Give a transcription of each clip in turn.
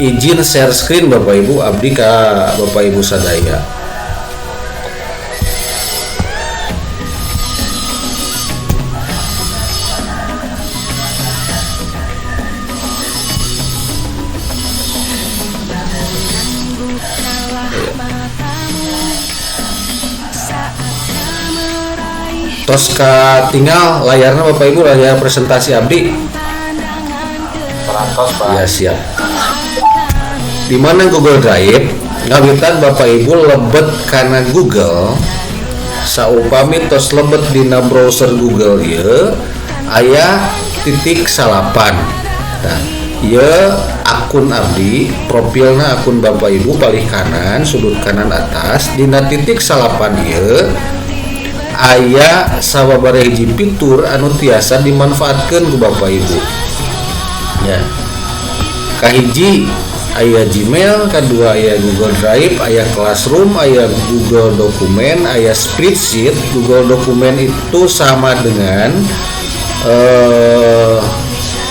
izin share screen Bapak Ibu abdi ka Bapak Ibu sadaya. Tos tinggal layarnya Bapak Ibu, layar presentasi abdi. Ya siap. Di mana Google Drive ngawitan Bapak Ibu lebet karena Google saupami tos lebet dina browser Google ya aya !salapan. Nah, ya akun abdi, profilna akun Bapak Ibu paling kanan sudut kanan atas dina !salapan ya aya sababaraha hiji fitur anu tiasa dimanfaatkeun ku Bapak Ibu. Ya. Kahiji aya Gmail, kedua aya Google Drive, aya Classroom, aya Google Dokumen, aya Spreadsheet. Google Dokumen itu sama dengan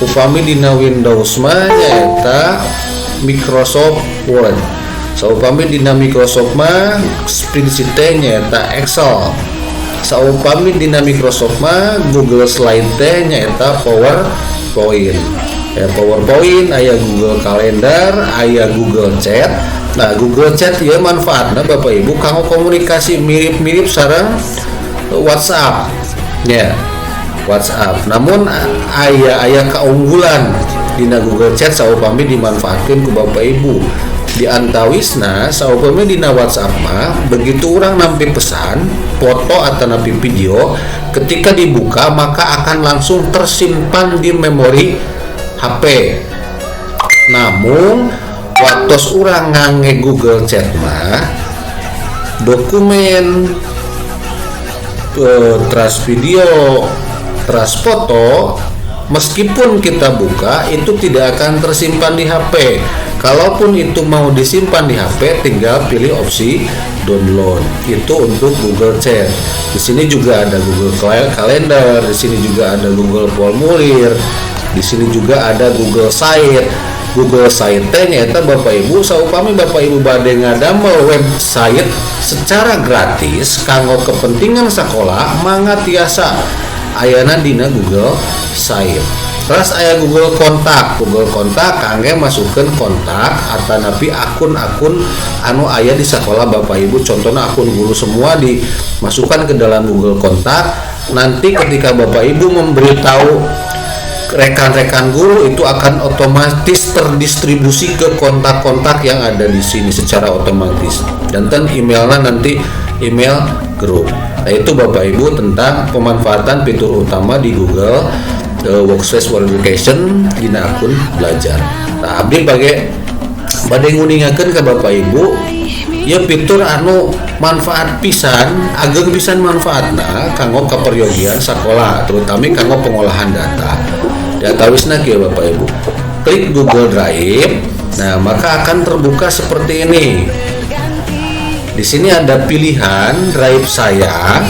upami dina Windows mah nyaeta Microsoft Word. Saupami dina Microsoft mah Spreadsheet nyaeta Excel. Saupami dina Microsoft mah Google Slide teh nyaeta PowerPoint. Ya, PowerPoint, aya Google Calendar, aya Google Chat. Nah, Google Chat ya manfaatna Bapak Ibu kanggo komunikasi mirip-mirip sareng WhatsApp. Ya, WhatsApp. Namun aya keunggulan dina Google Chat saupami dimanfaatkeun ku Bapak Ibu. Di antawisna saupami dina WhatsApp mah begitu orang nampi pesan, foto atau nampi video, ketika dibuka maka akan langsung tersimpan di memori HP. Namun waktu orang ngangge Google Chat mah dokumen teras video teras foto meskipun kita buka itu tidak akan tersimpan di HP. Kalaupun itu mau disimpan di HP, tinggal pilih opsi download. Itu untuk Google Chat. Di sini juga ada Google Calendar, di sini juga ada Google Formulir, di sini juga ada Google Site. Google Site nyata Bapak Ibu saupami Bapak Ibu bade ngadamel website secara gratis kanggo kepentingan sekolah mangga tiasa ayana dina Google Site. Terus aya Google Kontak kangge masukkeun kontak atanapi akun-akun anu aya di sekolah Bapak Ibu. Contohnya akun guru semua dimasukkan ke dalam Google Kontak. Nanti ketika Bapak Ibu memberitahu rekan-rekan guru itu akan otomatis terdistribusi ke kontak-kontak yang ada di sini secara otomatis. Dan emailnya nanti email grup. Nah, itu Bapak Ibu tentang pemanfaatan fitur utama di Google Workspace Verification dina akun belajar. Nah, abdi bade nguningakeun ke Bapak Ibu ya fitur anu manfaat pisan, ageng pisan manfaatna kanggo kaperyogian sekolah, terutama kanggo pengolahan data. Datawisna kieu Bapak Ibu. Klik Google Drive. Nah, maka akan terbuka seperti ini. Di sini ada pilihan drive saya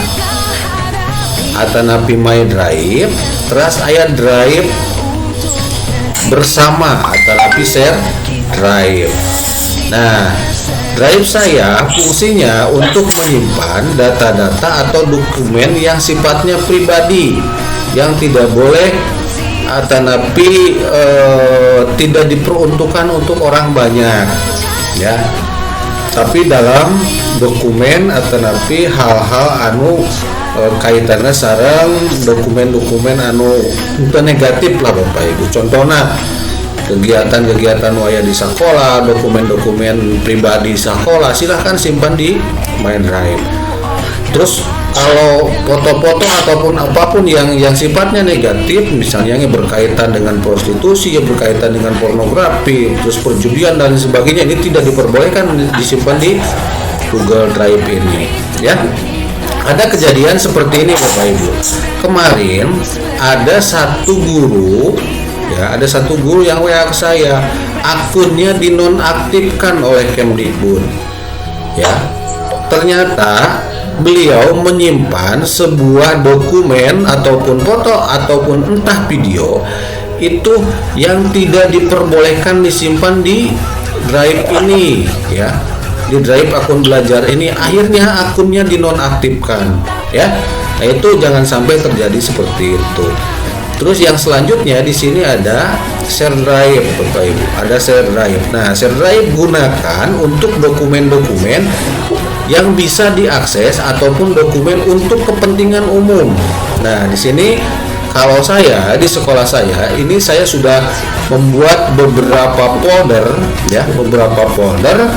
atanapi my drive, terus aya drive bersama atanapi share drive. Nah, drive saya fungsinya untuk menyimpan data-data atau dokumen yang sifatnya pribadi yang tidak boleh atanapi tidak diperuntukkan untuk orang banyak ya. Tapi dalam dokumen atanapi hal-hal anu kaitannya sareng dokumen-dokumen anu negatif lah Bapak Ibu. Contohnya kegiatan-kegiatan waya di sekolah, dokumen-dokumen pribadi sekolah silahkan simpan di My Drive. Terus kalau foto-foto ataupun apapun yang sifatnya negatif, misalnya yang berkaitan dengan prostitusi, yang berkaitan dengan pornografi, terus perjudian dan sebagainya, ini tidak diperbolehkan disimpan di Google Drive ini ya. Ada kejadian seperti ini Bapak Ibu. Kemarin ada satu guru yang WA ke saya, akunnya dinonaktifkan oleh Kemdikbud ya. Ternyata beliau menyimpan sebuah dokumen ataupun foto ataupun entah video itu yang tidak diperbolehkan disimpan di drive ini ya, di drive akun belajar ini, akhirnya akunnya dinonaktifkan ya. Nah, itu jangan sampai terjadi seperti itu. Terus yang selanjutnya di sini ada share drive, Bapak Ibu. Ada share drive. Nah, share drive gunakan untuk dokumen-dokumen yang bisa diakses ataupun dokumen untuk kepentingan umum. Nah, di sini kalau saya di sekolah saya ini saya sudah membuat beberapa folder ya, beberapa folder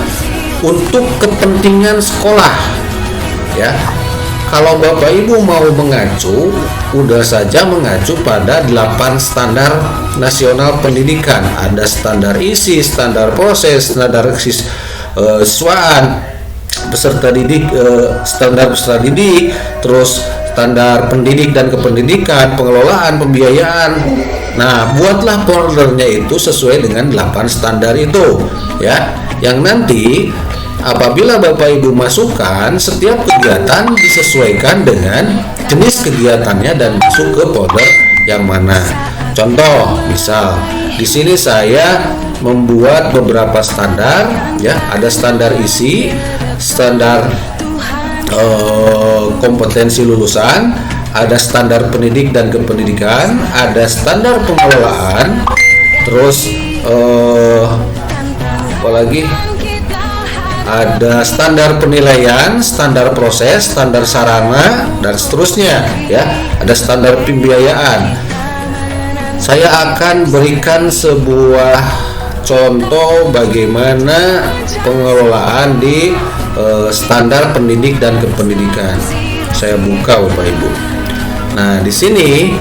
untuk kepentingan sekolah ya. Kalau Bapak Ibu mau mengacu, udah saja mengacu pada 8 standar nasional pendidikan. Ada standar isi, standar proses, standar siswaan, peserta didik, standar peserta didik, terus standar pendidik dan kependidikan, pengelolaan, pembiayaan. Nah, buatlah foldernya itu sesuai dengan 8 standar itu ya. Yang nanti apabila Bapak Ibu masukkan, setiap kegiatan disesuaikan dengan jenis kegiatannya dan masuk ke folder yang mana. Contoh, misal di sini saya membuat beberapa standar ya, ada standar isi, standar kompetensi lulusan, ada standar pendidik dan kependidikan, ada standar pengelolaan, terus apalagi ada standar penilaian, standar proses, standar sarana, dan seterusnya ya. Ada standar pembiayaan. Saya akan berikan sebuah contoh bagaimana pengelolaan di standar pendidik dan kependidikan. Saya buka Bapak Ibu. Nah, di sini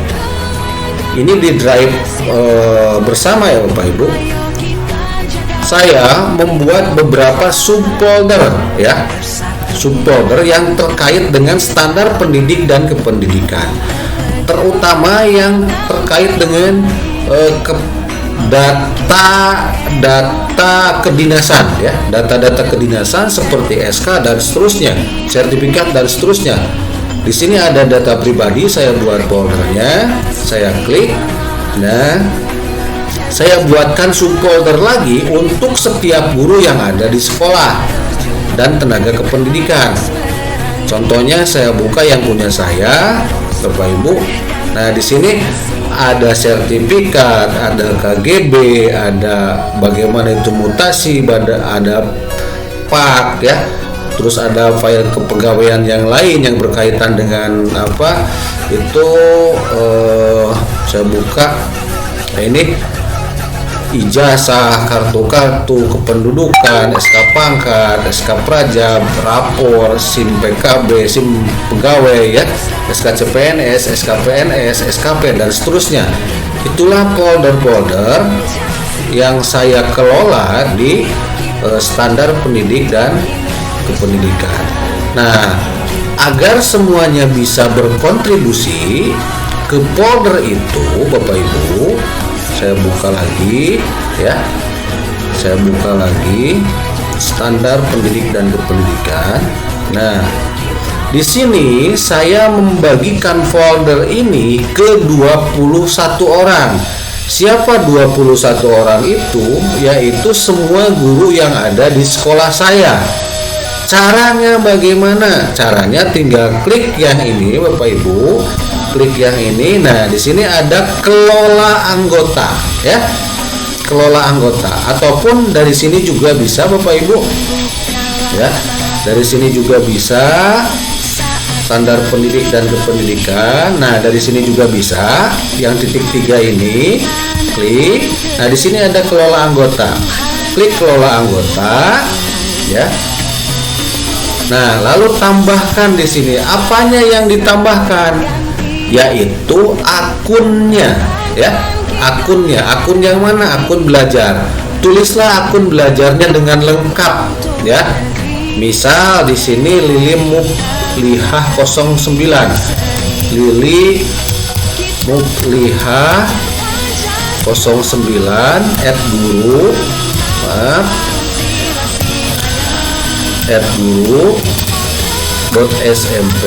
ini di drive bersama ya Bapak Ibu. Saya membuat beberapa subfolder ya, subfolder yang terkait dengan standar pendidik dan kependidikan, terutama yang terkait dengan data kedinasan ya, data-data kedinasan seperti SK dan seterusnya, sertifikat dan seterusnya. Di sini ada data pribadi, saya buat foldernya, saya klik. Nah, saya buatkan subfolder lagi untuk setiap guru yang ada di sekolah dan tenaga kependidikan. Contohnya saya buka yang punya saya, Bapak Ibu. Nah, di sini ada sertifikat, ada KGB, ada bagaimana itu mutasi, ada PAK ya. Terus ada file kepegawaian yang lain yang berkaitan dengan apa? Itu saya buka. Nah, ini ijazah, kartu-kartu kependudukan, SK pangkat, SK praja, rapor, SIM PKB, SIM pegawai ya, SK CPNS, SK PNS, SKP dan seterusnya. Itulah folder-folder yang saya kelola di standar pendidik dan kependidikan. Nah, agar semuanya bisa berkontribusi ke folder itu, Bapak Ibu, saya buka lagi ya, saya buka lagi standar pendidik dan kependidikan. Nah, di sini saya membagikan folder ini ke 21 orang. Siapa 21 orang itu? Yaitu semua guru yang ada di sekolah saya. Caranya bagaimana? Caranya tinggal klik yang ini Bapak Ibu, klik yang ini. Nah, di sini ada kelola anggota ya, kelola anggota, ataupun dari sini juga bisa Bapak Ibu ya, dari sini juga bisa standar pendidik dan kependidikan. Nah, dari sini juga bisa yang titik 3 ini, klik. Nah, di sini ada kelola anggota, klik kelola anggota ya. Nah, lalu tambahkan di sini. Apanya yang ditambahkan? Yaitu akunnya ya. Akunnya, akun yang mana? Akun belajar. Tulislah akun belajarnya dengan lengkap ya. Misal di sini Lili Muklihah 09. Lili Muklihah 09 @guru @guru.smp.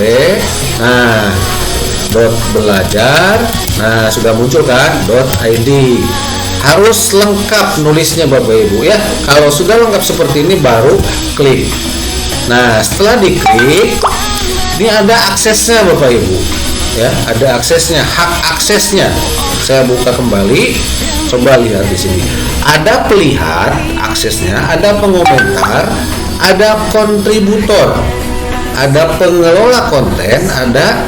Nah, .belajar. Nah, sudah muncul kan .id. Harus lengkap nulisnya Bapak Ibu ya. Kalau sudah lengkap seperti ini baru klik. Nah, setelah diklik, ini ada aksesnya Bapak Ibu ya, ada aksesnya, hak aksesnya. Saya buka kembali, coba lihat di sini. Ada pelihat aksesnya, ada pengomentar, ada kontributor, ada pengelola konten, ada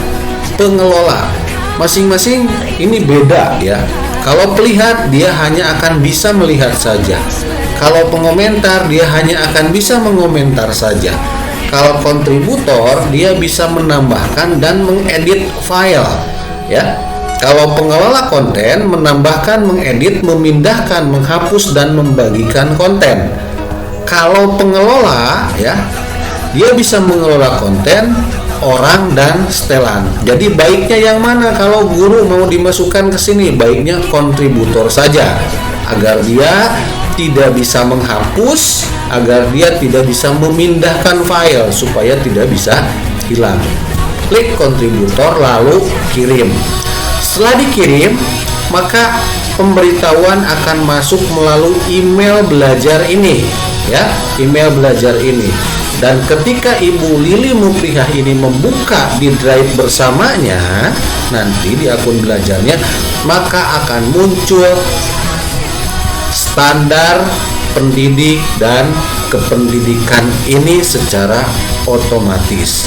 pengelola. Masing-masing ini beda ya. Kalau pelihat dia hanya akan bisa melihat saja. Kalau pengomentar dia hanya akan bisa mengomentar saja. Kalau kontributor dia bisa menambahkan dan mengedit file ya. Kalau pengelola konten menambahkan, mengedit, memindahkan, menghapus dan membagikan konten. Kalau pengelola ya, dia bisa mengelola konten, orang dan setelan. Jadi baiknya yang mana kalau guru mau dimasukkan ke sini? Baiknya kontributor saja agar dia tidak bisa menghapus, agar dia tidak bisa memindahkan file supaya tidak bisa hilang. Klik kontributor lalu kirim. Setelah dikirim, maka pemberitahuan akan masuk melalui email belajar ini ya, email belajar ini. Dan ketika Ibu Lili Muprihah ini membuka di drive bersamanya nanti di akun belajarnya, maka akan muncul standar pendidik dan kependidikan ini secara otomatis.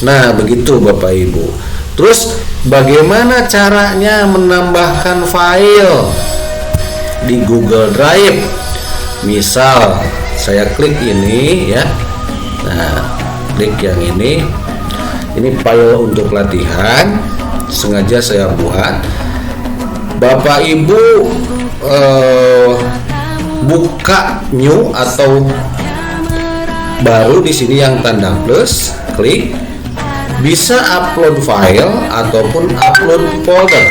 Nah, begitu Bapak Ibu. Terus bagaimana caranya menambahkan file di Google Drive? Misal saya klik ini ya. Nah, klik yang ini file untuk latihan, sengaja saya buat. Bapak Ibu buka new atau baru di sini yang tanda plus, klik. Bisa upload file ataupun upload folder.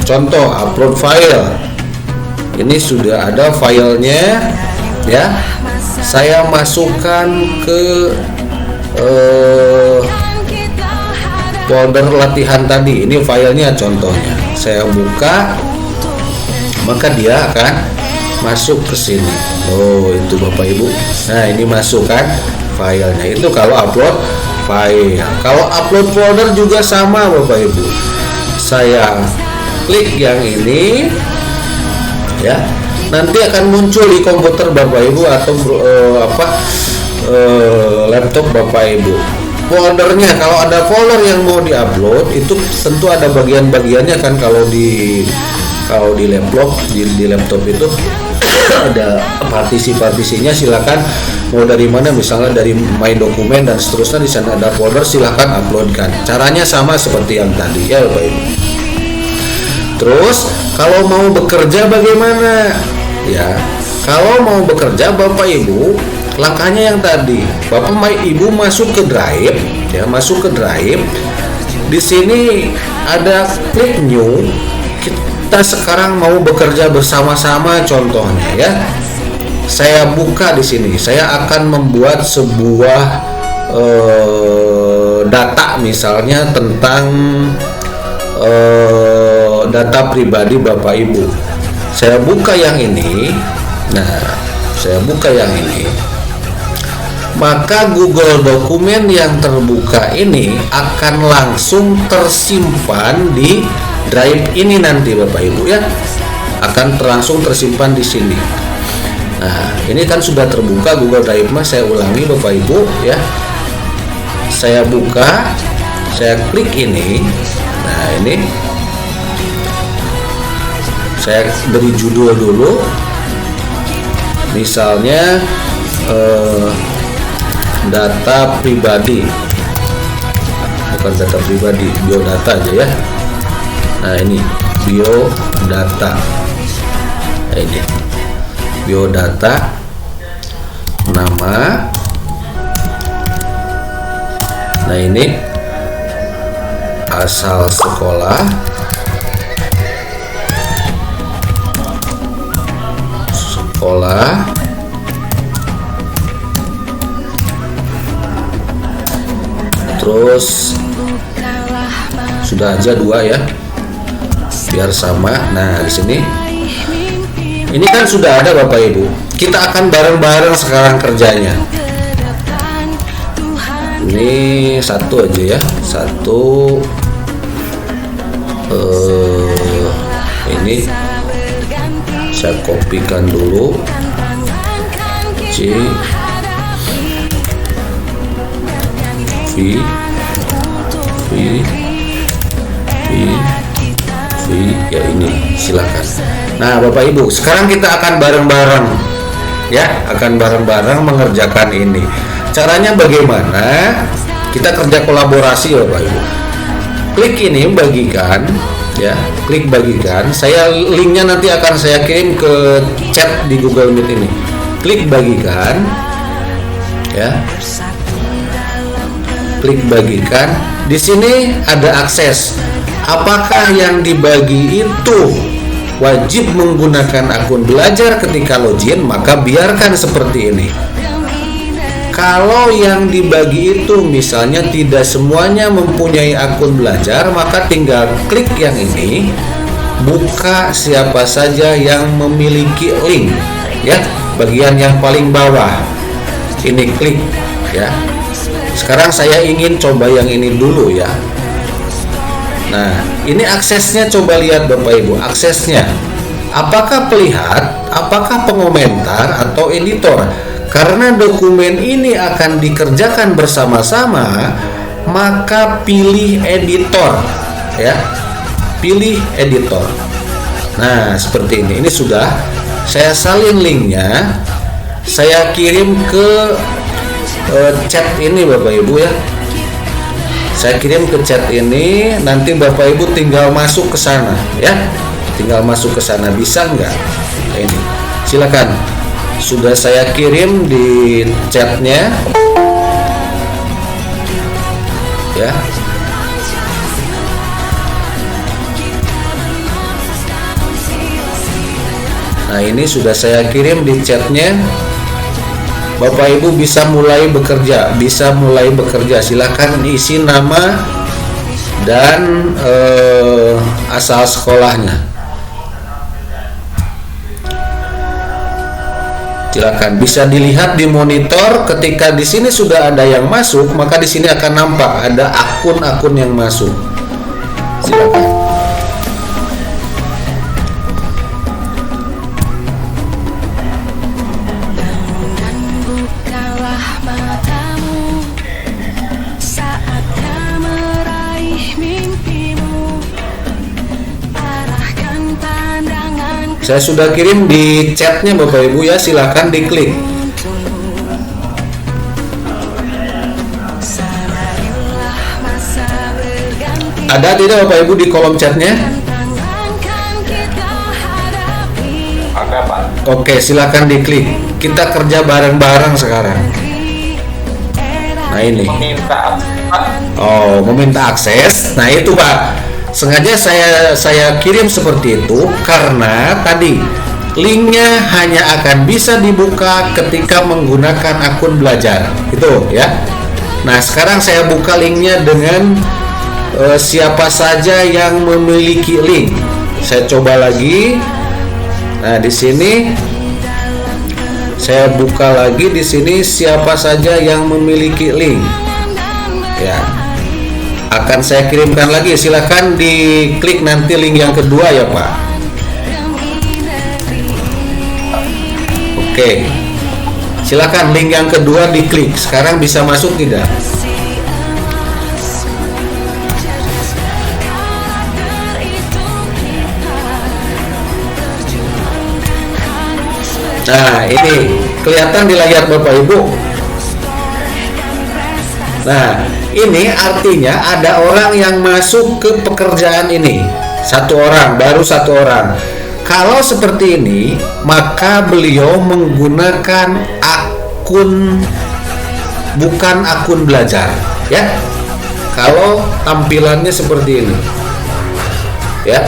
Contoh upload file. Ini sudah ada filenya ya. Saya masukkan ke folder latihan tadi. Ini filenya contohnya. Saya buka, maka dia akan masuk ke sini. Oh, itu Bapak Ibu. Nah, ini masukkan filenya. Itu kalau upload file. Kalau upload folder juga sama Bapak Ibu. Saya klik yang ini ya. Nanti akan muncul di komputer Bapak Ibu atau laptop Bapak Ibu. Foldernya, kalau ada folder yang mau diupload itu tentu ada bagian-bagiannya kan. Kalau di laptop itu ada partisi-partisinya. Silakan mau dari mana, misalnya dari My Dokumen dan seterusnya, di sana ada folder, silakan uploadkan. Caranya sama seperti yang tadi ya Bapak Ibu. Terus kalau mau bekerja bagaimana? Ya, kalau mau bekerja Bapak Ibu, langkahnya yang tadi. Bapak Ibu masuk ke drive ya, masuk ke drive. Di sini ada klik new. Kita sekarang mau bekerja bersama-sama contohnya ya. Saya buka di sini. Saya akan membuat sebuah data misalnya tentang data pribadi Bapak Ibu. Saya buka yang ini. Nah, saya buka yang ini. Maka Google Dokumen yang terbuka ini akan langsung tersimpan di drive ini nanti Bapak Ibu ya. Akan langsung tersimpan di sini. Nah, ini kan sudah terbuka Google Drive. Saya ulangi Bapak Ibu ya. Saya buka, saya klik ini. Nah, ini saya beri judul dulu, misalnya data pribadi, bukan data pribadi, biodata aja ya. Nah, ini biodata. Nah, ini biodata, nama. Nah, ini asal sekolah, terus sudah aja 2 ya, biar sama. Nah di sini ini kan sudah ada Bapak Ibu, kita akan bareng-bareng sekarang kerjanya. Ini 1 aja ya, 1 ini saya kopikan dulu, C V ya, ini silakan. Nah Bapak Ibu, sekarang kita akan bareng-bareng ya, akan bareng-bareng mengerjakan ini. Caranya bagaimana? Kita kerja kolaborasi Bapak Ibu. Klik ini bagikan ya, klik bagikan. Saya linknya nanti akan saya kirim ke chat di Google Meet ini. Klik bagikan ya, klik bagikan. Di sini ada akses. Apakah yang dibagi itu wajib menggunakan akun belajar ketika login? Maka biarkan seperti ini. Kalau yang dibagi itu misalnya tidak semuanya mempunyai akun belajar, maka tinggal klik yang ini, buka siapa saja yang memiliki link ya, bagian yang paling bawah ini klik ya. Sekarang saya ingin coba yang ini dulu ya. Nah ini aksesnya, coba lihat Bapak Ibu aksesnya, apakah pelihat, apakah pengomentar atau editor. Karena dokumen ini akan dikerjakan bersama-sama, maka pilih editor ya, pilih editor. Nah seperti ini sudah saya salin linknya, saya kirim ke chat ini Bapak Ibu ya, saya kirim ke chat ini, nanti Bapak Ibu tinggal masuk ke sana ya, tinggal masuk ke sana. Bisa nggak? Ini silakan, sudah saya kirim di chatnya ya. Nah ini sudah saya kirim di chatnya. Bapak Ibu bisa mulai bekerja, silakan isi nama dan asal sekolahnya. Silakan, bisa dilihat di monitor. Ketika di sini sudah ada yang masuk, maka di sini akan nampak ada akun-akun yang masuk. Silakan. Saya sudah kirim di chatnya Bapak Ibu ya, silahkan diklik. Ada tidak Bapak Ibu di kolom chatnya? Ada Pak. Oke, silahkan diklik. Kita kerja bareng-bareng sekarang. Nah ini. Meminta akses. Nah itu Pak. Sengaja saya kirim seperti itu karena tadi linknya hanya akan bisa dibuka ketika menggunakan akun belajar itu ya. Nah sekarang saya buka linknya dengan siapa saja yang memiliki link. Saya coba lagi. Nah di sini saya buka lagi, di sini siapa saja yang memiliki link ya, akan saya kirimkan lagi. Silakan diklik nanti link yang kedua ya Pak. Oke, silakan link yang kedua diklik. Sekarang bisa masuk tidak? Nah ini kelihatan di layar Bapak Ibu. Nah ini artinya ada orang yang masuk ke pekerjaan ini, baru satu orang. Kalau seperti ini, maka beliau menggunakan akun, bukan akun belajar ya. Kalau tampilannya seperti ini ya,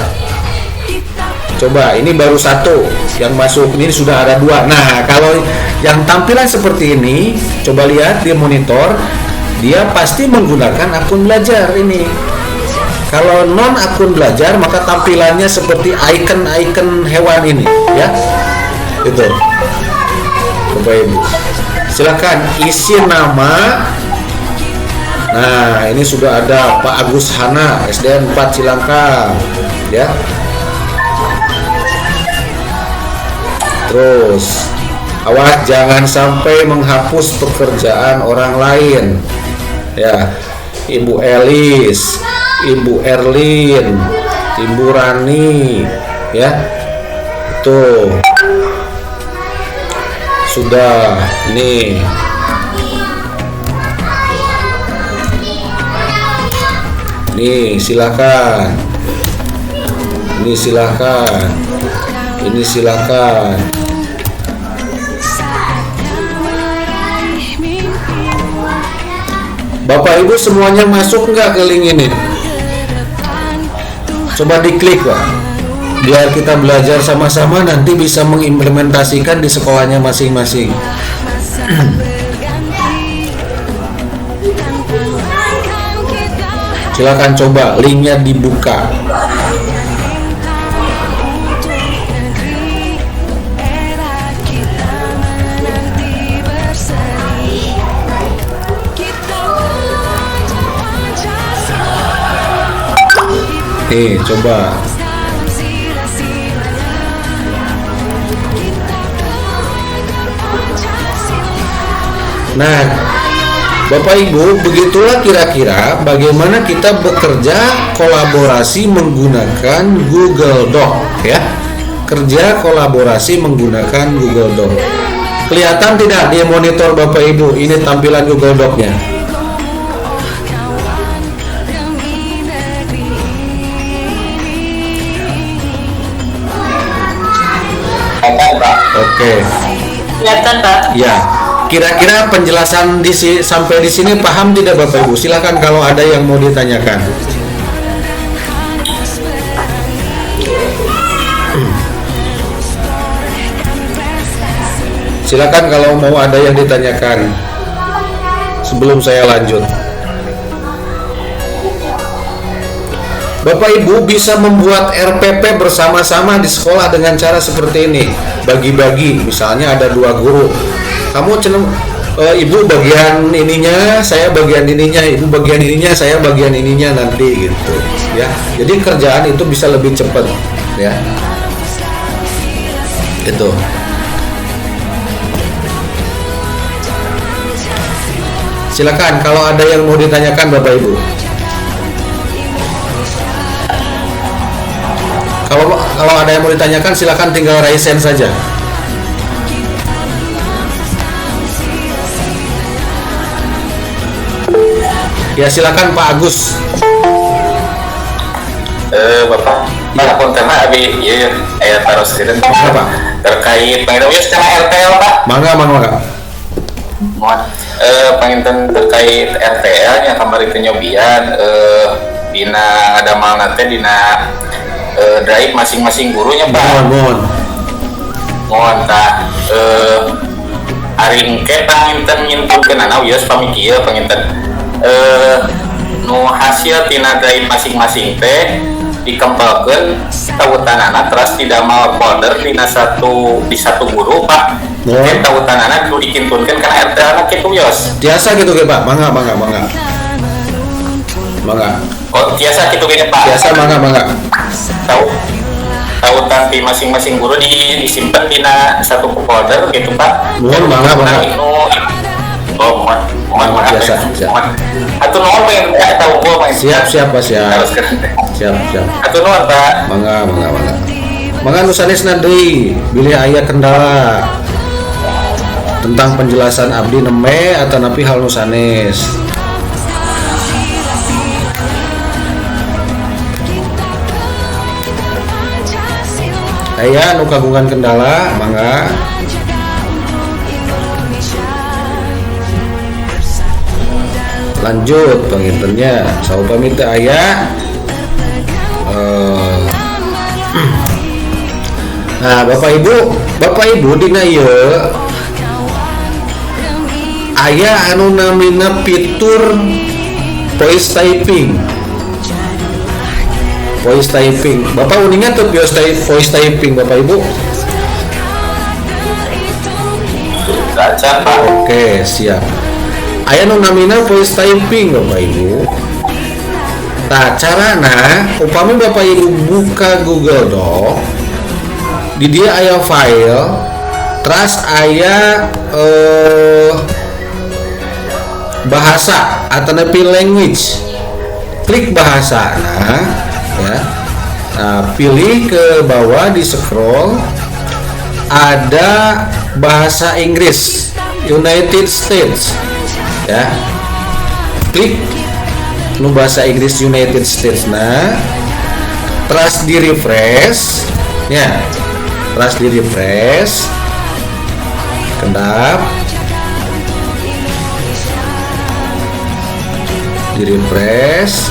coba ini baru satu yang masuk, ini sudah ada 2. Nah kalau yang tampilan seperti ini, coba lihat di monitor, dia pasti menggunakan akun belajar ini. Kalau non akun belajar maka tampilannya seperti icon-icon hewan ini, ya. Itu. Bapak Ibu. Silakan isi nama. Nah, ini sudah ada Pak Agus Hana, SDN 4 Cilangkap, ya. Terus, awas jangan sampai menghapus pekerjaan orang lain, ya. Ibu Elis, Ibu Erlin, Ibu Rani, ya. Tuh. Sudah, nih. Nih, silakan. Ini silakan. Ini silakan. Bapak Ibu semuanya masuk nggak ke link ini? Coba diklik, Pak. Biar kita belajar sama-sama, nanti bisa mengimplementasikan di sekolahnya masing-masing. Silakan coba, linknya dibuka. Coba. Nah, Bapak Ibu, begitulah kira-kira bagaimana kita bekerja kolaborasi menggunakan Google Doc, ya. Kerja kolaborasi menggunakan Google Doc. Kelihatan tidak di monitor Bapak Ibu? Ini tampilan Google Doc-nya. Oke. Kelihatan, Pak? Ya. Kira-kira penjelasan sampai di sini paham tidak Bapak Ibu? Silakan kalau ada yang mau ditanyakan. Silakan kalau mau ada yang ditanyakan sebelum saya lanjut. Bapak Ibu bisa membuat RPP bersama-sama di sekolah dengan cara seperti ini. Bagi-bagi, misalnya ada 2 guru. Kamu ibu bagian ininya, saya bagian ininya, ibu bagian ininya, saya bagian ininya nanti gitu, ya. Jadi kerjaan itu bisa lebih cepat, ya. Itu. Silakan kalau ada yang mau ditanyakan Bapak Ibu. Kalau ada yang mau ditanyakan silakan tinggal raise hand saja. Ya silakan Pak Agus. Bapak, apapun tema abi ya terus Pak. terkait pengen secara RTL Pak. Mangga. Mohon pengen terkait RTL nya kemarin nyobian dina ada malnate dina drive masing-masing gurunya Pak. Mohon tak hari engke panginten nyintunkeun ana wios pamikieu panginten nu hasil tina drive masing-masing teh dikempelkeun tautanana terus didamel folder di satu guru Pak. Tautanana kudu dikintunkeun kana RT anak kitu wios. Biasa gitu ge Pak. Mangga. Oh, biasa kitu ge Pak. Biasa mangga. Tautan di masing-masing guru disimpan di satu folder gitu Pak. Mohon mangga. Oh, mohon biasa. Atuh nuhun pengen tahu gua Pak. Siap Pak, siap. Atuh nuhun Pak. Mangga. Mangga nu sanesna deui bilih aya kendala tentang penjelasan abdi neme atau napi hal nu sanes. Aya nu kagungan kendala, mangga. Lanjut pengintennya saupami teu aya nah Bapak Ibu dina ieu aya anu namina fitur voice typing. voice typing. Bapak uningan tuh voice typing Bapak Ibu? Acan Pak. Oke, siap. Aya nu namina voice typing Bapak Ibu. Nah, carana upami Bapak Ibu buka Google Doc, di dia aya file, terus aya bahasa atau nepi language. Klik bahasa, ya. Nah, pilih ke bawah di scroll, ada bahasa Inggris United States, ya. Klik nu bahasa Inggris United States. Nah, terus di refresh, ya. Terus di refresh, kedap, di refresh,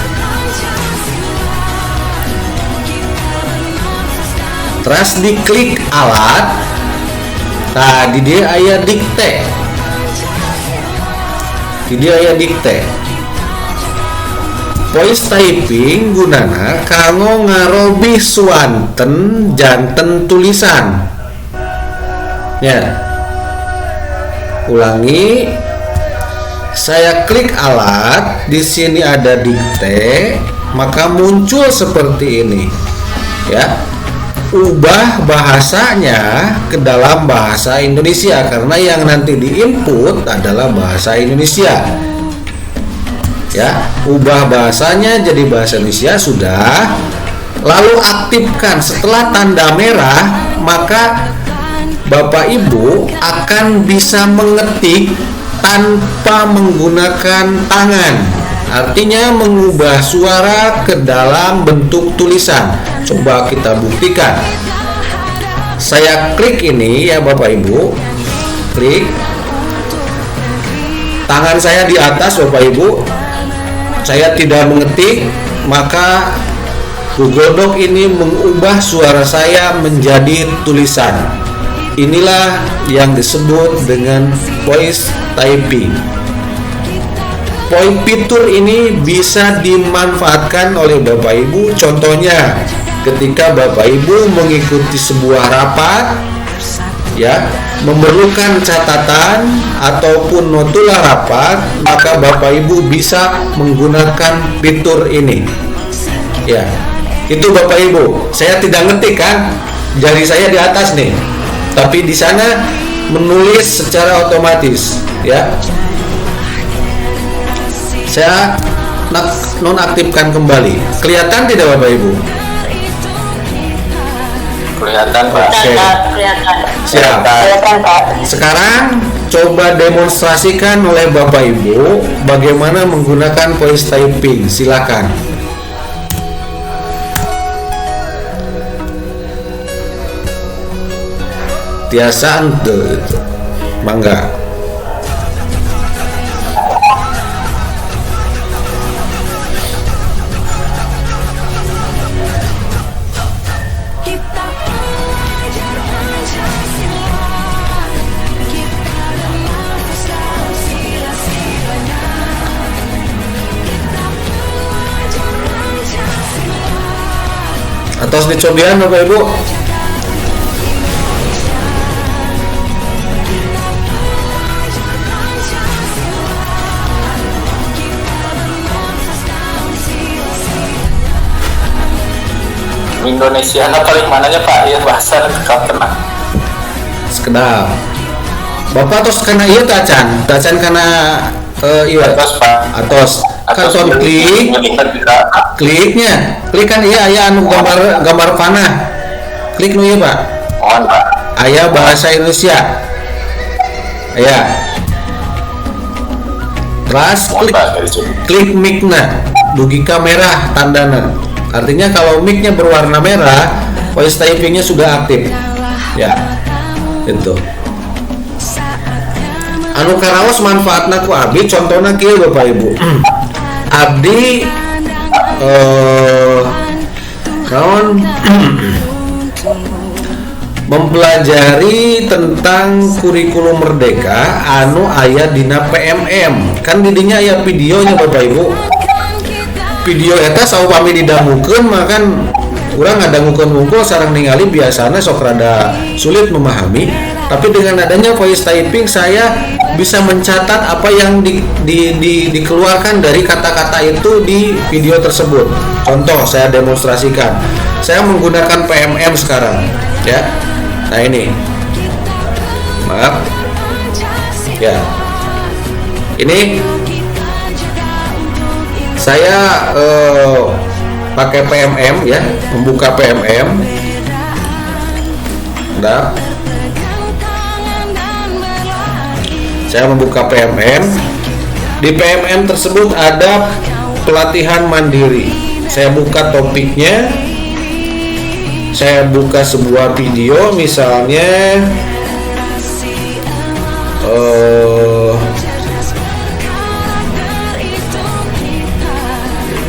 terus diklik alat. Nah, di dia aya dikte, di dia aya dikte. Voice typing gunana kanggo ngarobih swanten janten tulisan. Ya. Ulangi. Saya klik alat, di sini ada dikte, maka muncul seperti ini. Ya. Ubah bahasanya ke dalam bahasa Indonesia karena yang nanti diinput adalah bahasa Indonesia. Ya, ubah bahasanya jadi bahasa Indonesia sudah. Lalu aktifkan setelah tanda merah, maka Bapak Ibu akan bisa mengetik tanpa menggunakan tangan. Artinya mengubah suara ke dalam bentuk tulisan. Coba kita buktikan. Saya klik ini ya Bapak Ibu. Klik. Tangan saya di atas Bapak Ibu. Saya tidak mengetik, maka Google Doc ini mengubah suara saya menjadi tulisan. Inilah yang disebut dengan voice typing. Fitur ini bisa dimanfaatkan oleh Bapak Ibu. Contohnya, ketika Bapak Ibu mengikuti sebuah rapat, ya, memerlukan catatan ataupun notula rapat, maka Bapak Ibu bisa menggunakan fitur ini. Ya, itu Bapak Ibu. Saya tidak ngetik kan, jari saya di atas nih, tapi di sana menulis secara otomatis. Ya, saya nonaktifkan kembali. Kelihatan tidak Bapak Ibu? Kelihatan Pak. Oke. Kelihatan. Siap. Kelihatan Pak. Sekarang coba demonstrasikan oleh Bapak Ibu bagaimana menggunakan voice typing. Silakan. Tiasa ente, mangga. Atas dicobian Bapak Ibu. Indonesia paling mananya Pak ya bahasa kena. Sekedap. Bapak tos kana ieu tacan kana iya. Atas Pak. Atos. Kan klik. Kliknya. Klik kan iya aya anu gambar panah. Klik nu ieu Pak. Mohon Pak. Aya bahasa Indonesia. Aya. Terus klik mic-na. Dugi kamera tandana. Artinya kalau mic-nya berwarna merah, voice typing-nya sudah aktif. Ya. Itu. Anu karaos manfaatna ku abdi contohna kieu Bapak Ibu. Abdi naon mempelajari tentang kurikulum merdeka anu aya dina PMM. Kan didinya aya videonya Bapak Ibu. video eta saupami didangukeun makan kurang ngadangukeun wungkul sareng ningali biasanya sok rada sulit memahami, tapi dengan adanya voice typing saya bisa mencatat apa yang dikeluarkan dari kata-kata itu di video tersebut. Contoh saya demonstrasikan, saya menggunakan PMM sekarang ya. Nah ini maaf ya, ini saya pakai PMM ya, membuka PMM. Nah, saya membuka PMM. Di PMM tersebut ada pelatihan mandiri. Saya buka topiknya. Saya buka sebuah video, misalnya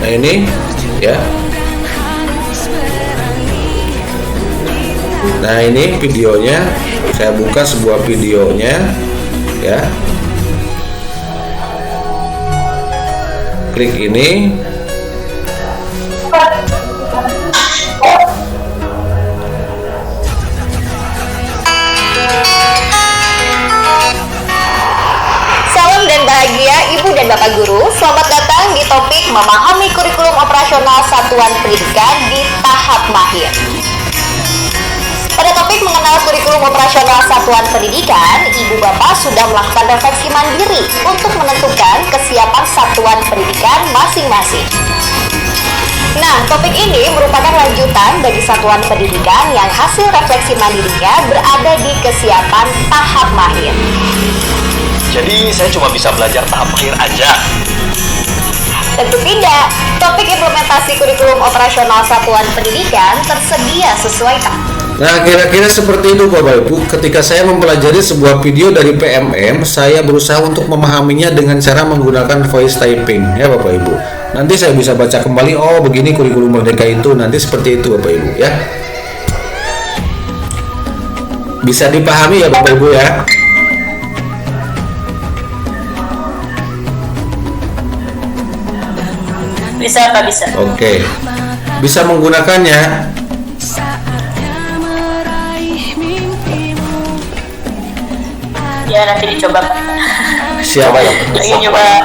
nah ini ya. Nah ini videonya, saya buka sebuah videonya ya. Klik ini. Salam dan bahagia Ibu dan Bapak Guru. Selamat datang di topik memahami kurikulum operasional satuan pendidikan di tahap mahir. Pada topik mengenal kurikulum operasional satuan pendidikan, Ibu Bapak sudah melakukan refleksi mandiri untuk menentukan kesiapan satuan pendidikan masing-masing. Nah, topik ini merupakan lanjutan bagi satuan pendidikan yang hasil refleksi mandirinya berada di kesiapan tahap mahir. Jadi saya cuma bisa belajar tahap akhir aja. Tentu tidak, topik implementasi kurikulum operasional satuan pendidikan tersedia sesuai tahap. Nah, kira-kira seperti itu Bapak Ibu. Ketika saya mempelajari sebuah video dari PMM, saya berusaha untuk memahaminya dengan cara menggunakan voice typing ya Bapak Ibu. Nanti saya bisa baca kembali, oh begini kurikulum merdeka itu, nanti seperti itu Bapak Ibu ya. Bisa dipahami ya Bapak Ibu ya. Bisa Pak, bisa. Oke. Bisa menggunakannya. Ya nanti dicoba Pak. Siapa ya? Lagi nyoba. Ya.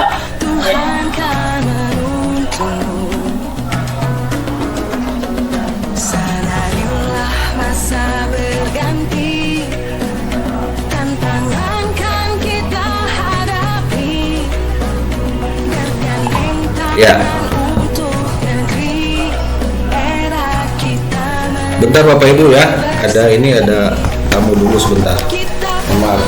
Ya. Bentar Bapak Ibu ya. Ada tamu dulu sebentar. Maaf.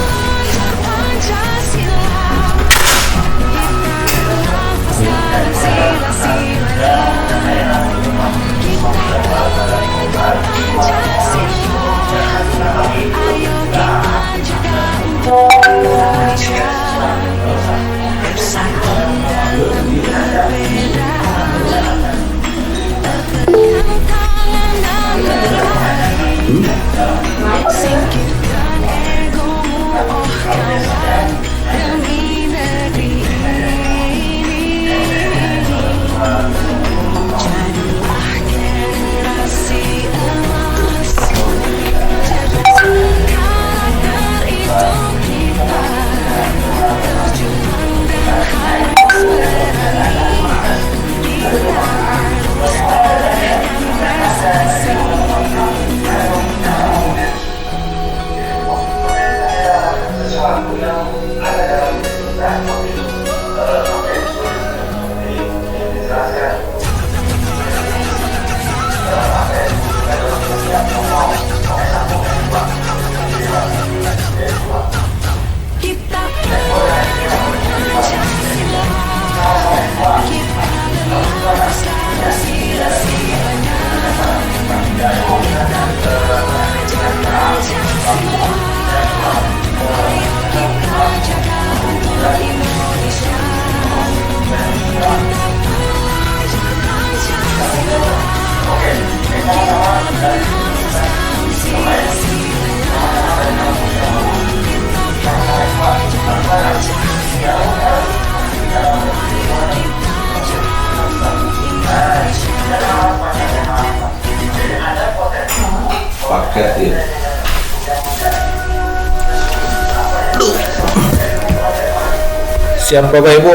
Siap Bapak Ibu.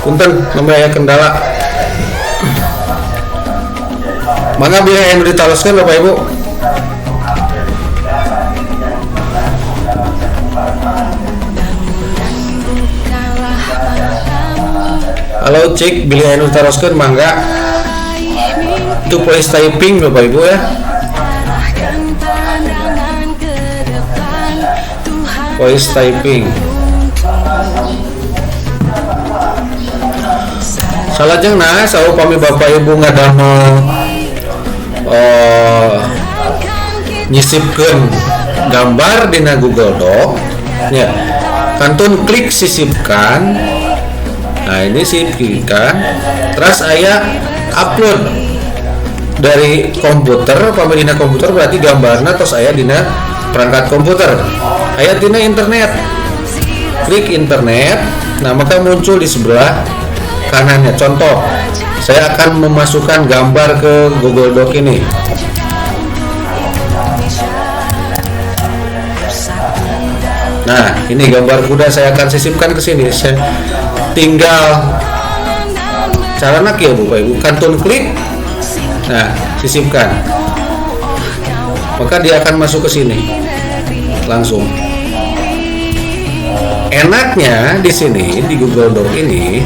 Punten namanya aya kendala. Mangga biar yang ditaloskeun Bapak Ibu. Halo cek, bila yang ditaloskeun mangga. Itu voice typing Bapak Ibu ya. Voice typing. Salajengna saupami Bapak Ibu ngadamel nyisipkeun gambar dina Google Doc ya. Kantun klik sisipkan. Nah, ini sisipkan. Terus aya upload dari komputer, pami dina komputer berarti gambarna tos aya dina perangkat komputer. Aya dina internet. Klik internet. Nah, maka muncul di sebelah kanannya. Contoh, saya akan memasukkan gambar ke Google Doc ini. Nah, ini gambar kuda saya akan sisipkan ke sini. Saya tinggal caranya ya Bapak Ibu, kantun klik. Nah, sisipkan. Maka dia akan masuk ke sini. Langsung. Enaknya di sini di Google Doc ini,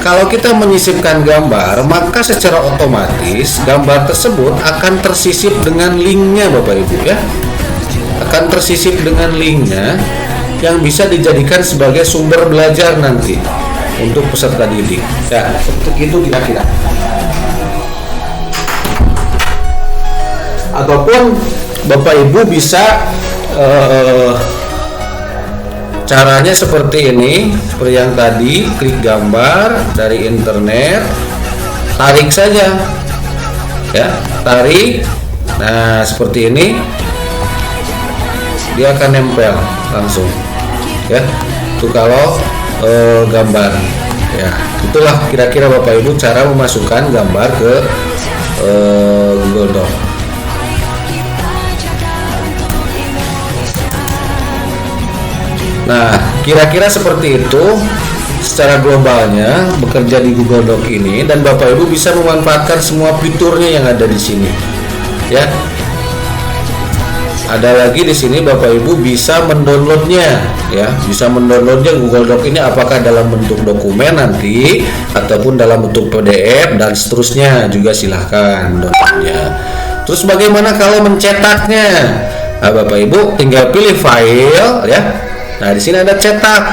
kalau kita menyisipkan gambar, maka secara otomatis gambar tersebut akan tersisip dengan linknya Bapak Ibu ya. Akan tersisip dengan linknya yang bisa dijadikan sebagai sumber belajar nanti untuk peserta didik. Ya, seperti itu kira-kira. Ataupun Bapak Ibu bisa caranya seperti ini, seperti yang tadi, klik gambar dari internet, tarik saja ya, tarik. Nah, seperti ini dia akan nempel langsung ya. Itu kalau gambar ya. Itulah kira-kira Bapak Ibu cara memasukkan gambar ke Google Doc. Nah, kira-kira seperti itu secara globalnya bekerja di Google Doc ini, dan Bapak Ibu bisa memanfaatkan semua fiturnya yang ada di sini. Ya. Ada lagi di sini Bapak Ibu bisa mendownloadnya ya, bisa mendownloadnya Google Doc ini apakah dalam bentuk dokumen nanti ataupun dalam bentuk PDF dan seterusnya, juga silahkan downloadnya. Terus bagaimana kalau mencetaknya? Nah, Bapak Ibu tinggal pilih file ya. Nah, di sini ada cetak,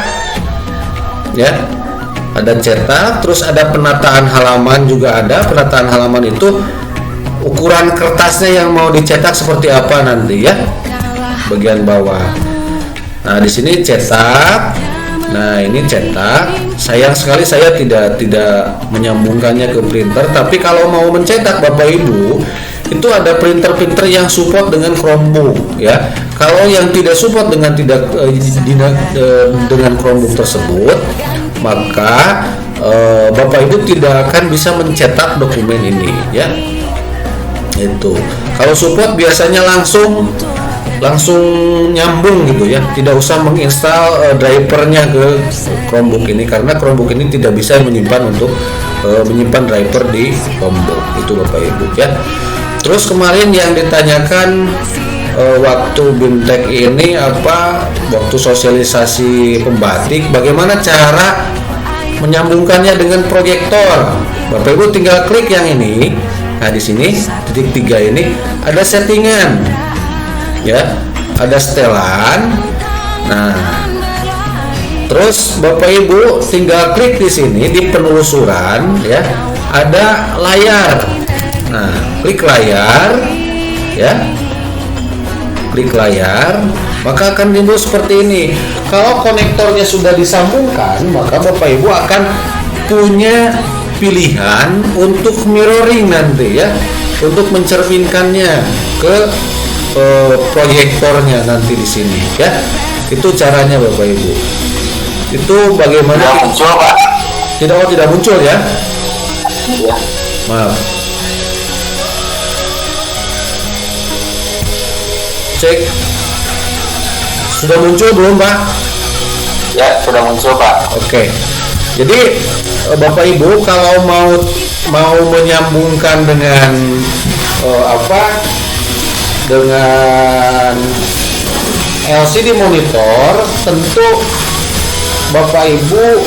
ya, ada cetak, terus ada penataan halaman juga ada. Penataan halaman itu ukuran kertasnya yang mau dicetak seperti apa nanti ya, bagian bawah. Nah, di sini cetak. Nah, ini cetak. Sayang sekali saya tidak menyambungkannya ke printer. Tapi kalau mau mencetak Bapak Ibu, itu ada printer-printer yang support dengan Chromebook ya. Kalau yang tidak support dengan dengan Chromebook tersebut, maka Bapak Ibu tidak akan bisa mencetak dokumen ini ya. Itu. Kalau support biasanya langsung nyambung gitu ya. Tidak usah menginstal drivernya ke Chromebook ini, karena Chromebook ini tidak bisa menyimpan driver di Chromebook. Itu Bapak Ibu ya. Terus kemarin yang ditanyakan waktu BIMTEK ini waktu sosialisasi pembatik, bagaimana cara menyambungkannya dengan proyektor? Bapak Ibu tinggal klik yang ini. Nah, di sini titik 3 ini ada settingan. Ya, ada setelan. Nah, terus Bapak Ibu tinggal klik di sini di penelusuran ya, ada layar. Nah, klik layar ya. Klik layar, maka akan timbul seperti ini. Kalau konektornya sudah disambungkan, maka Bapak Ibu akan punya pilihan untuk mirroring nanti ya, untuk mencerminkannya ke proyektornya nanti di sini ya. Itu caranya Bapak Ibu. Itu bagaimana? Tidak muncul Pak. Tidak muncul ya? Iya. Maaf. Cek. Sudah muncul belum Pak? Ya, sudah muncul Pak. Oke. Jadi Bapak Ibu kalau mau menyambungkan dengan dengan LCD monitor, tentu Bapak Ibu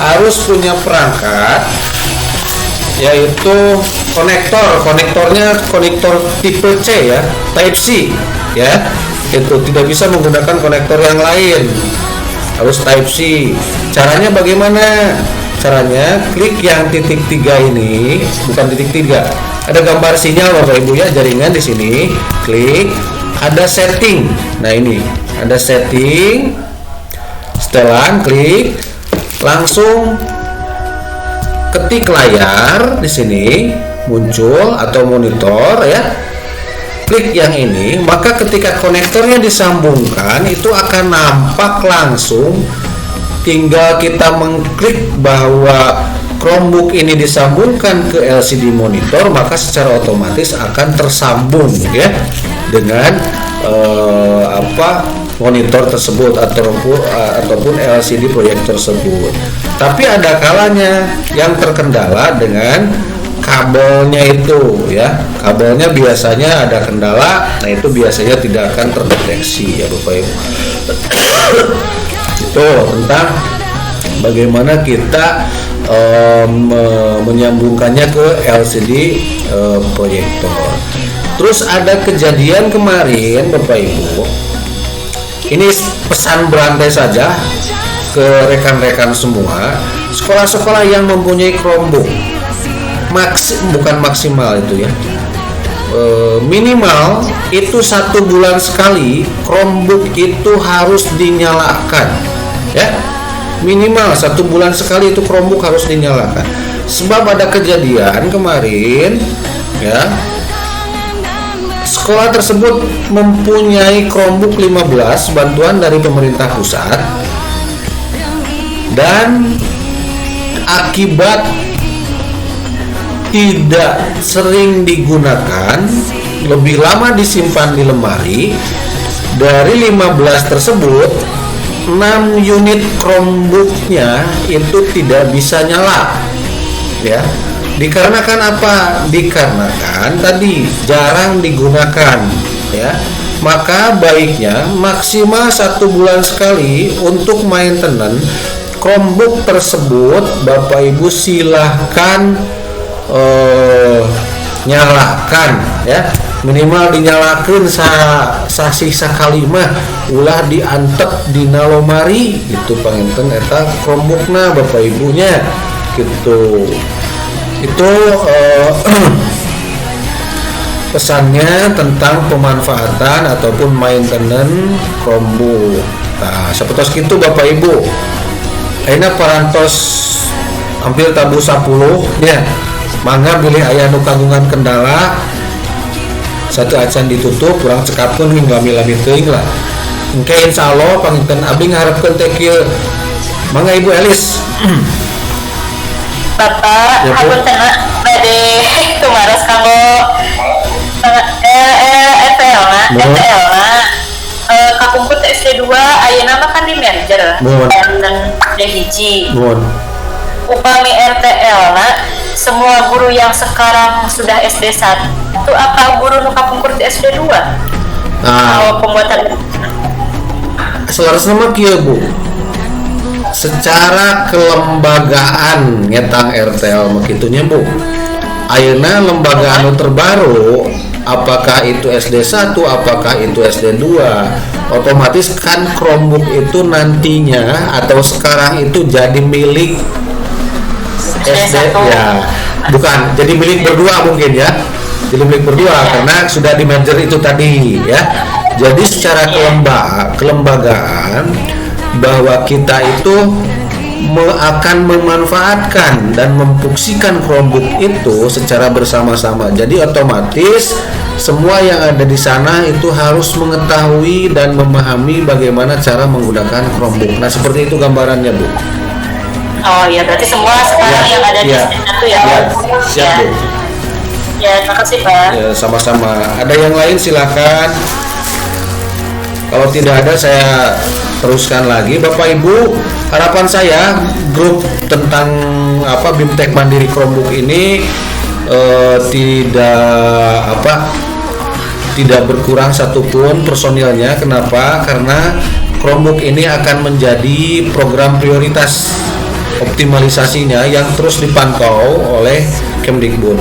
harus punya perangkat, yaitu konektornya konektor tipe C ya, Type C ya. Itu tidak bisa menggunakan konektor yang lain, harus Type C. Caranya bagaimana? Caranya klik yang titik 3 ini, bukan titik 3. Ada gambar sinyal Bapak Ibu ya, jaringan di sini. Klik, ada setting. Nah ini, ada setting. Setelah klik, langsung ketik layar di sini muncul atau monitor ya. Klik yang ini, maka ketika konektornya disambungkan itu akan nampak langsung. Tinggal kita mengklik bahwa Chromebook ini disambungkan ke LCD monitor, maka secara otomatis akan tersambung ya dengan monitor tersebut ataupun LCD proyektor tersebut. Tapi ada kalanya yang terkendala dengan kabelnya itu ya. Kabelnya biasanya ada kendala, nah itu biasanya tidak akan terdeteksi ya Bapak Ibu. Itu tentang bagaimana kita menyambungkannya ke LCD proyektor. Terus ada kejadian kemarin Bapak Ibu, ini pesan berantai saja ke rekan-rekan semua, sekolah-sekolah yang mempunyai Chromebook bukan maksimal itu ya, minimal itu 1 bulan sekali Chromebook itu harus dinyalakan ya, minimal 1 bulan sekali itu Chromebook harus dinyalakan. Sebab ada kejadian kemarin ya, sekolah tersebut mempunyai Chromebook 15 bantuan dari pemerintah pusat, dan akibat tidak sering digunakan, lebih lama disimpan di lemari, dari 15 tersebut 6 unit Chromebooknya itu tidak bisa nyala ya. Dikarenakan apa? Dikarenakan tadi jarang digunakan ya. Maka baiknya maksimal 1 bulan sekali untuk maintenance Chromebook tersebut Bapak Ibu silahkan nyalakan ya, minimal dinyalakan sisa kalimah ulah diantep dina lomari gitu panginten eta Chromebookna Bapak Ibunya gitu. Itu pesannya tentang pemanfaatan ataupun maintenance Chromebook. Nah, seperti itu Bapak Ibu. Ayeuna parantos hampir tabu 10 ya. Mangga bilih aya nu kagungan kendala satu acan ditutup kurang cekapkeun hingga lami-lami teuing lah. Engke insyaallah panginten abdi ngaharepkeun teh kieu. Mangga Ibu Elis. Bapak, Ya, Bu. hapunten bade tumaros kanggo FPL kapungkur SD2 ayeuna mah kan di merger Mohon. dan D1. Mohon. Upami RTL semua guru yang sekarang sudah SD1 apa guru nu kapungkur di SD2? Nah, Pembuatan selaras nama kieu Bu. Secara kelembagaan ngetang RTL makitunya Bu. Ayeuna lembaga anu terbaru, apakah itu SD1, apakah itu SD2, otomatis kan Chromebook itu nantinya atau sekarang itu jadi milik SD ya, bukan jadi milik berdua mungkin ya, jadi milik berdua karena sudah di merger itu tadi ya. Jadi secara kelembagaan bahwa kita itu akan memanfaatkan dan memfungsikan Chromebook itu secara bersama-sama. Jadi otomatis semua yang ada di sana itu harus mengetahui dan memahami bagaimana cara menggunakan Chromebook. Nah seperti itu gambarannya Bu. Oh ya, berarti semua sekarang yang ada di satu ya. Siap Bu. Ya, terima kasih Pak. Ya, sama-sama. Ada yang lain silakan. Kalau tidak ada saya teruskan lagi Bapak Ibu. Harapan saya grup tentang BIMTEK Mandiri Chromebook ini tidak berkurang satupun personilnya. Kenapa? Karena Chromebook ini akan menjadi program prioritas optimalisasinya yang terus dipantau oleh Kemdikbud.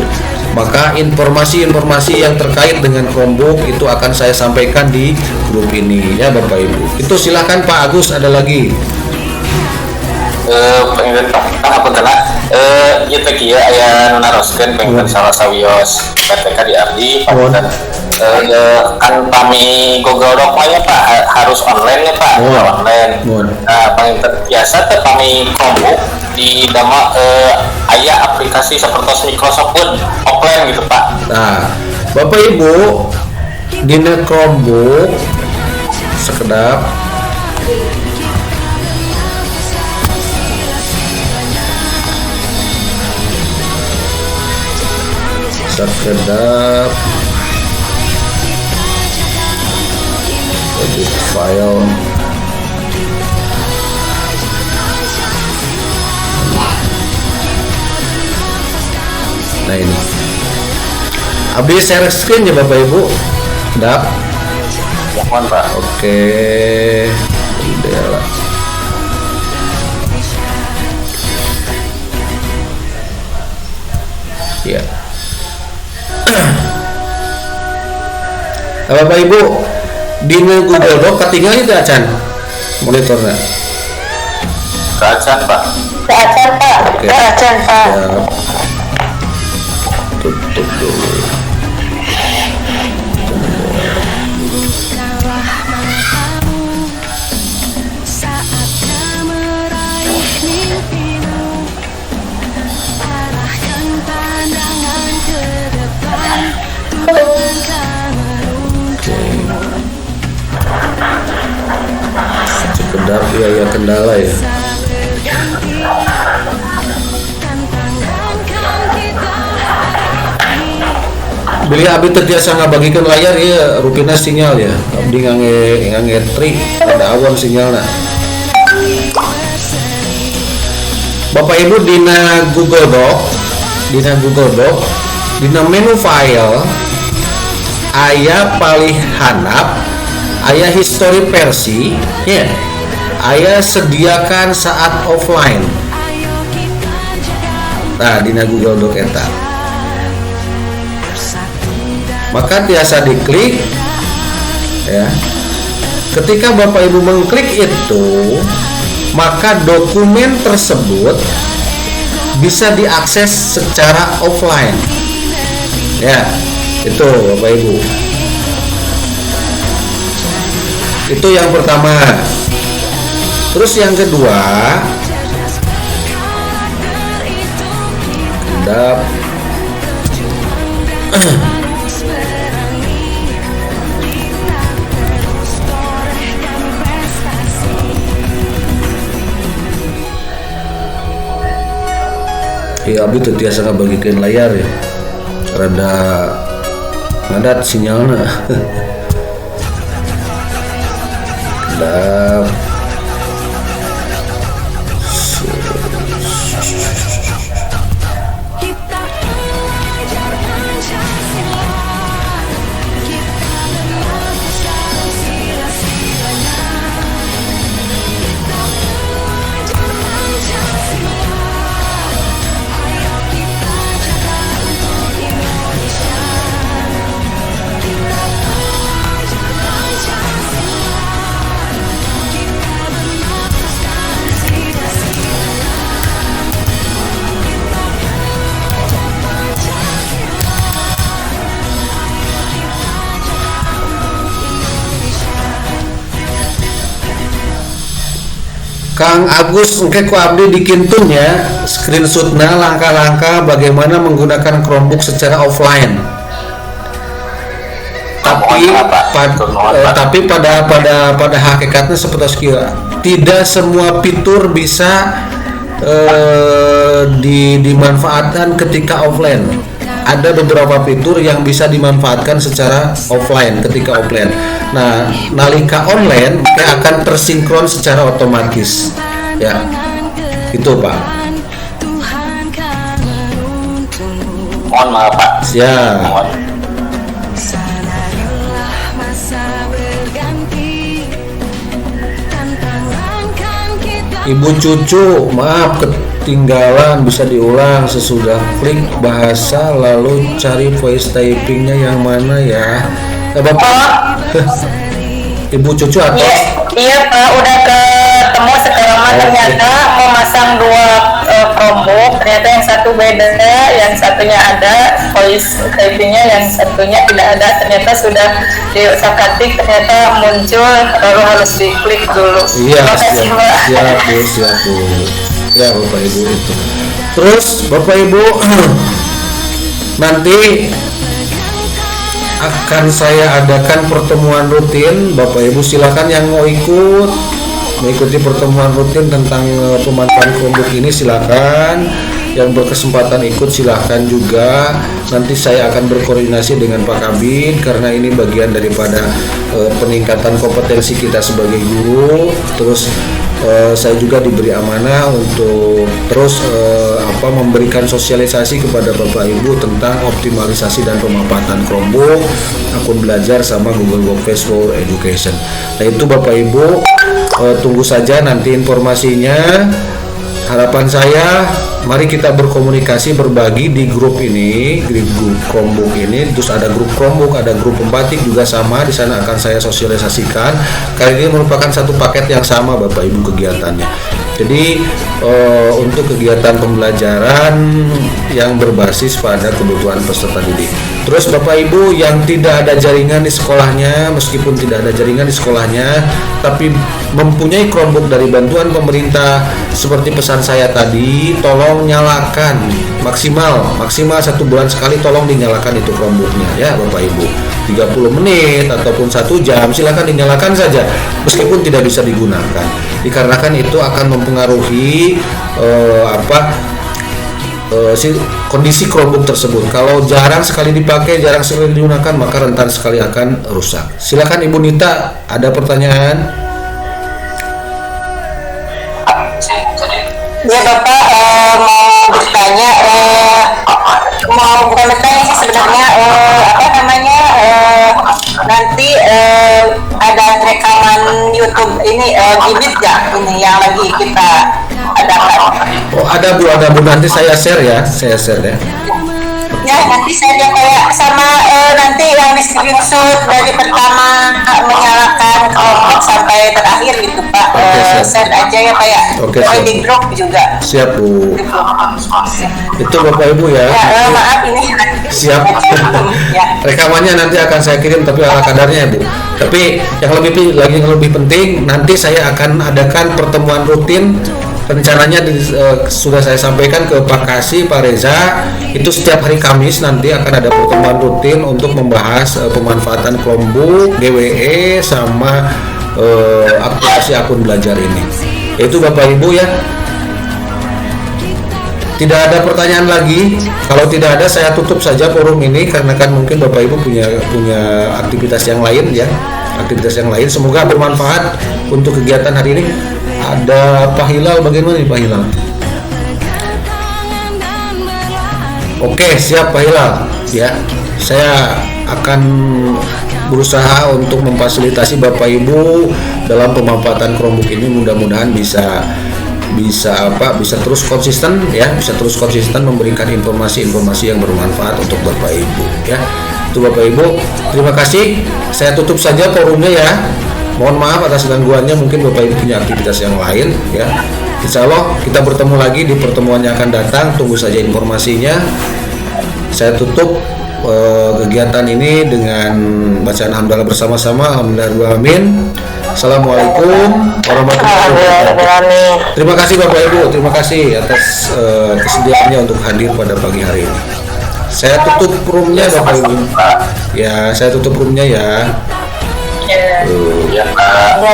Maka informasi-informasi yang terkait dengan Chromebook itu akan saya sampaikan di grup ini ya Bapak Ibu. Itu silakan Pak Agus, ada lagi. Pengen apa kena ieu teh kieu aya nu naroskeun pengen salah sawios PTK di abdi dan kan kami Google Doc ya Pak harus online ya Pak, online. Nah, paling biasa teh kami Chromebook di dama aya aplikasi seperti Microsoft Word offline gitu Pak. Nah, Bapak Ibu di Chromebook sekedap edit file. Nah ini abdi share screen ya Bapak Ibu. Dak. Mohon Pak. Oke. Udah lah. Ya. Bapak Ibu di Google Doc ketinggalan itu acan monitornya. Keacan Pak. Keacan Pak. Oke. Keacan Pak. Ya. Tutup dulu. Sekedar ya kendala ya. Beli abdi terbiasa ngabagikan layar ya rupina sinyal ya. Abdi ngangge trik ada awan sinyalna. Bapak Ibu dina Google Doc, dina menu file aya palih handap, aya history versi, ya. Aya sediakan saat offline. Nah, dina Google Doc eta. Maka biasa diklik ya. Ketika Bapak Ibu mengklik itu, maka dokumen tersebut bisa diakses secara offline. Ya, itu Bapak Ibu. Itu yang pertama. Terus yang kedua, ya abdi teu tiasa ngabagikeun layar ya. Rada ngadat sinyalna. Kedap. Kang Agus engke ku abdi dikintun ya screenshotna langkah-langkah bagaimana menggunakan Chromebook secara offline. Tapi pada hakikatnya seperti itu. Tidak semua fitur bisa dimanfaatkan ketika offline. ada beberapa fitur yang bisa dimanfaatkan secara offline ketika offline. Nah, nalika online akan tersinkron secara otomatis. Ya, itu Pak. Mohon maaf Pak. Ya. Mohon. Ibu cucu, maaf ketinggalan, bisa diulang sesudah klik bahasa lalu cari voice typingnya yang mana ya. Bapak, Ibu cucu atau? Iya Pak, udah ketemu sekarang mah ternyata memasang dua Chromebook, ternyata yang satu beda, yang satunya ada voice typingnya, yang satunya tidak ada. Ternyata sudah diusahakan, ternyata muncul, lalu harus diklik dulu. Iya, Terima kasih, Mbak. siap Bu. Ya Bapak Ibu itu. Terus Bapak Ibu nanti akan saya adakan pertemuan rutin. Bapak Ibu silakan yang mau ikut mengikuti pertemuan rutin tentang pemanfaatan Chromebook ini, silakan. Yang berkesempatan ikut silakan juga. Nanti saya akan berkoordinasi dengan Pak Kabid karena ini bagian daripada peningkatan kompetensi kita sebagai guru. Terus saya juga diberi amanah untuk terus memberikan sosialisasi kepada Bapak Ibu tentang optimalisasi dan pemanfaatan Chromebook, akun belajar sama Google Workspace for Education. Nah itu Bapak Ibu, tunggu saja nanti informasinya. Harapan saya, mari kita berkomunikasi, berbagi di grup ini, di grup Chromebook ini. Terus ada grup Chromebook, ada grup pembatik juga sama. Di sana akan saya sosialisasikan. Kali ini merupakan satu paket yang sama Bapak Ibu kegiatannya. Jadi untuk kegiatan pembelajaran yang berbasis pada kebutuhan peserta didik. Terus Bapak Ibu yang tidak ada jaringan di sekolahnya, meskipun tidak ada jaringan di sekolahnya, tapi mempunyai Chromebook dari bantuan pemerintah seperti pesan saya tadi, tolong nyalakan maksimal 1 bulan sekali, tolong dinyalakan itu Chromebooknya ya Bapak Ibu. 30 menit ataupun 1 jam silakan dinyalakan saja meskipun tidak bisa digunakan, dikarenakan itu akan mempengaruhi kondisi Chromebook tersebut. Kalau jarang sekali dipakai, jarang sekali digunakan, maka rentan sekali akan rusak. Silakan Ibu Nita, ada pertanyaan? Ya Bapak, mau bertanya, bukan bertanya sih sebenarnya, nanti ada rekaman YouTube ini Gibit gak ini yang lagi kita adakan? Oh ada Bu, nanti saya share ya. Ya nanti saya kayak sama nanti yang di screenshot dari pertama menyalakan Chromebook sampai terakhir gitu Pak. Share aja ya Pak ya. Oke, di grup juga. Siap Bu. Itu Bapak Ibu ya. Maaf ini. Siap. Ya. Rekamannya nanti akan saya kirim tapi ala kadarnya ya Bu. Tapi yang lebih penting, nanti saya akan adakan pertemuan rutin. Rencananya sudah saya sampaikan ke Pak Kasih, Pak Reza, itu setiap hari Kamis nanti akan ada pertemuan rutin untuk membahas pemanfaatan Chromebook, GWE, sama aplikasi akun belajar ini. Itu Bapak Ibu ya. Tidak ada pertanyaan lagi. Kalau tidak ada, saya tutup saja forum ini karena kan mungkin Bapak Ibu punya aktivitas yang lain ya. Semoga bermanfaat untuk kegiatan hari ini. Ada Pak Hilal, bagaimana nih Pak Hilal? Oke, siap Pak Hilal. Ya, saya akan berusaha untuk memfasilitasi Bapak Ibu dalam pemanfaatan Chromebook ini. Mudah-mudahan bisa terus konsisten ya, bisa terus konsisten memberikan informasi-informasi yang bermanfaat untuk Bapak Ibu ya. Itu Bapak Ibu, terima kasih. Saya tutup saja forumnya ya. Mohon maaf atas gangguannya, mungkin Bapak Ibu punya aktivitas yang lain ya. Insya Allah kita bertemu lagi di pertemuan yang akan datang. Tunggu saja informasinya. Saya tutup kegiatan ini dengan bacaan hamdalah bersama-sama. Alhamdulillahirrahmanirrahim. Assalamualaikum warahmatullahi wabarakatuh. Terima kasih Bapak Ibu, terima kasih atas kesediaannya untuk hadir pada pagi hari ini. Saya tutup roomnya Bapak Ibu. Ya, saya tutup roomnya ya. Ya Pak.